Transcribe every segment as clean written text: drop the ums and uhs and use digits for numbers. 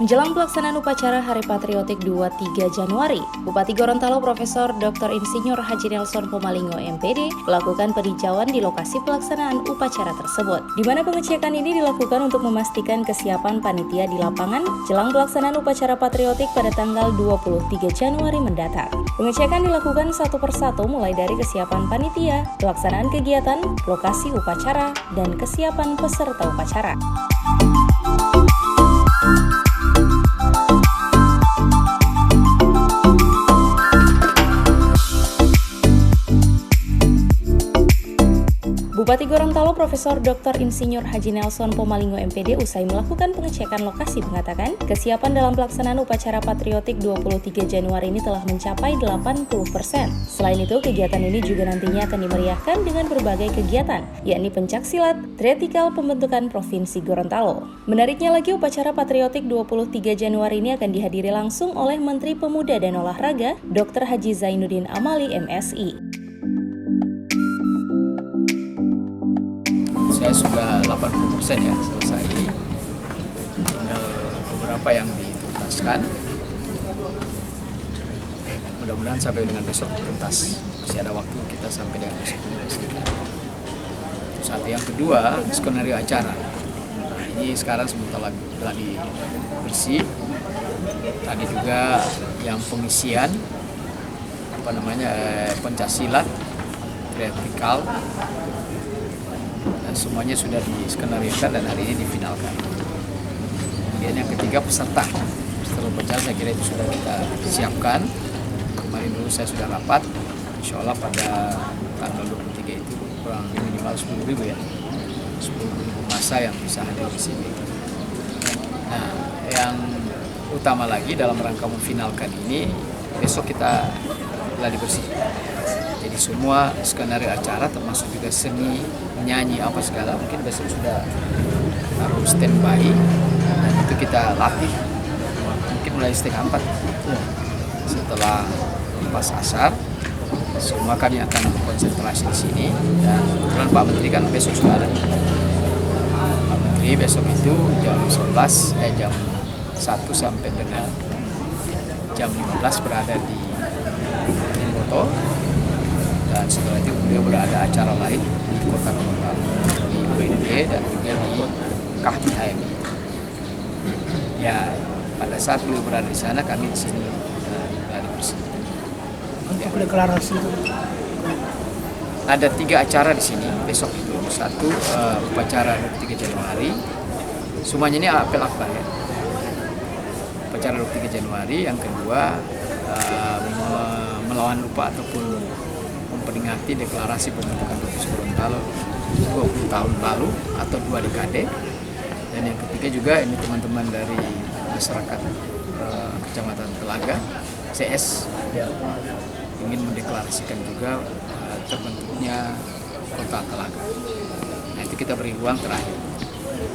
Menjelang pelaksanaan upacara Hari Patriotik 23 Januari, Bupati Gorontalo Profesor Dr. Insinyur Haji Nelson Pomalingo MPD melakukan peninjauan di lokasi pelaksanaan upacara tersebut, di mana pengecekan ini dilakukan untuk memastikan kesiapan panitia di lapangan jelang pelaksanaan upacara patriotik pada tanggal 23 Januari mendatang. Pengecekan dilakukan satu persatu mulai dari kesiapan panitia, pelaksanaan kegiatan, lokasi upacara, dan kesiapan peserta upacara. Bupati Gorontalo Profesor Dr. Insinyur Haji Nelson Pomalingo MPD usai melakukan pengecekan lokasi mengatakan, kesiapan dalam pelaksanaan upacara patriotik 23 Januari ini telah mencapai 80%. Selain itu, kegiatan ini juga nantinya akan dimeriahkan dengan berbagai kegiatan, yakni pencaksilat, trietsikal pembentukan Provinsi Gorontalo. Menariknya lagi, upacara patriotik 23 Januari ini akan dihadiri langsung oleh Menteri Pemuda dan Olahraga, Dr. Haji Zainuddin Amali MSI. Saya sudah 80% ya selesai, tinggal beberapa yang dituntaskan. Mudah-mudahan sampai dengan besok tuntas, masih ada waktu kita sampai dengan besok. Satu, yang kedua, skenario acara. Nah, ini sekarang sebentar lagi bersih. Tadi juga yang pengisian pencaksilat, trietsikal, dan semuanya sudah diskenariokan dan hari ini difinalkan. Kemudian yang ketiga, peserta upacara saya kira itu sudah kita siapkan. Kemarin dulu saya sudah rapat, insya Allah pada tanggal 23 itu kurang minimal 10.000 ya, 10.000 massa yang bisa hadir di sini. Nah, yang utama lagi dalam rangka memfinalkan ini, besok kita gladi bersih. Jadi semua skenario acara termasuk juga seni, nyanyi apa segala mungkin besok sudah harus standby, dan itu kita latih mungkin mulai setengah 4 setelah lepas asar. Semua kami akan konsentrasi di sini, dan kebetulan Pak Menteri kan besok sudah ada. Pak Menteri besok itu jam 1 sampai dengan jam 15 berada di Moto. Dan setelah itu beliau berada acara lain di Kota Gorontalo, di UND dan juga di KHMI. Ya, pada saat beliau berada di sana, kami di sini gladi bersih. Untuk deklarasi itu ada 3 acara di sini besok itu. Satu, upacara 23 Januari. Semuanya ini apel akbar ya. Upacara 23 Januari. Yang kedua, melawan lupa ataupun memperingati deklarasi pembentukan Provinsi Gorontalo 20 tahun lalu atau 2 dekade. Dan yang ketiga juga ini teman-teman dari masyarakat Kecamatan Telaga CS ingin mendeklarasikan juga terbentuknya Kota Telaga. Nah, itu kita beri ruang terakhir.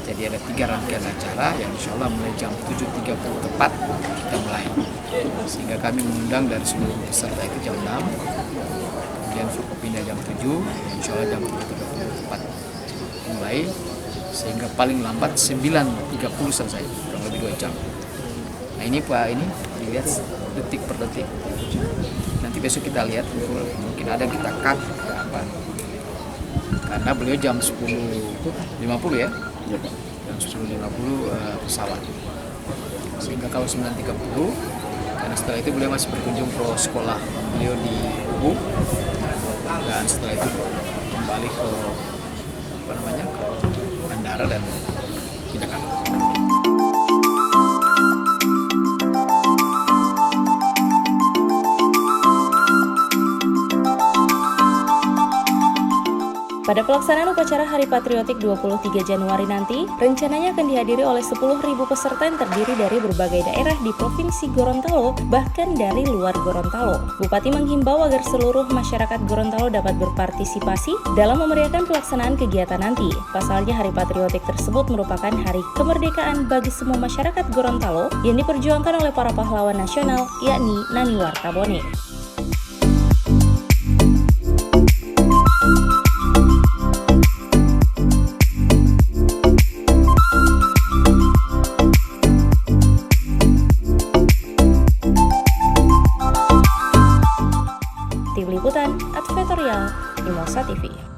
Jadi ada 3 rangkaian acara yang insya Allah mulai jam 7.30 tepat kita mulai. Sehingga kami mengundang dari seluruh peserta itu jam 6, kemudian Forkopimda jam 7, insya Allah jam 7.30 tepat mulai, sehingga paling lambat 9.30 selesai, kurang lebih 2 jam. Nah ini Pak, ini dilihat detik per detik. Nanti besok kita lihat, mungkin ada kita cut apa. Karena beliau jam 10.50 ya, jam 10.50 pesawat. Sehingga kalau 9.30, karena setelah itu beliau masih berkunjung ke sekolah beliau di Ubud, dan setelah itu kembali ke ke bandara dan ke Jakarta. Pada pelaksanaan upacara Hari Patriotik 23 Januari nanti, rencananya akan dihadiri oleh 10.000 peserta yang terdiri dari berbagai daerah di Provinsi Gorontalo, bahkan dari luar Gorontalo. Bupati menghimbau agar seluruh masyarakat Gorontalo dapat berpartisipasi dalam memeriahkan pelaksanaan kegiatan nanti. Pasalnya, Hari Patriotik tersebut merupakan hari kemerdekaan bagi semua masyarakat Gorontalo yang diperjuangkan oleh para pahlawan nasional, yakni Nani Wartabone. Tim Liputan, Advertorial, Mimosa TV.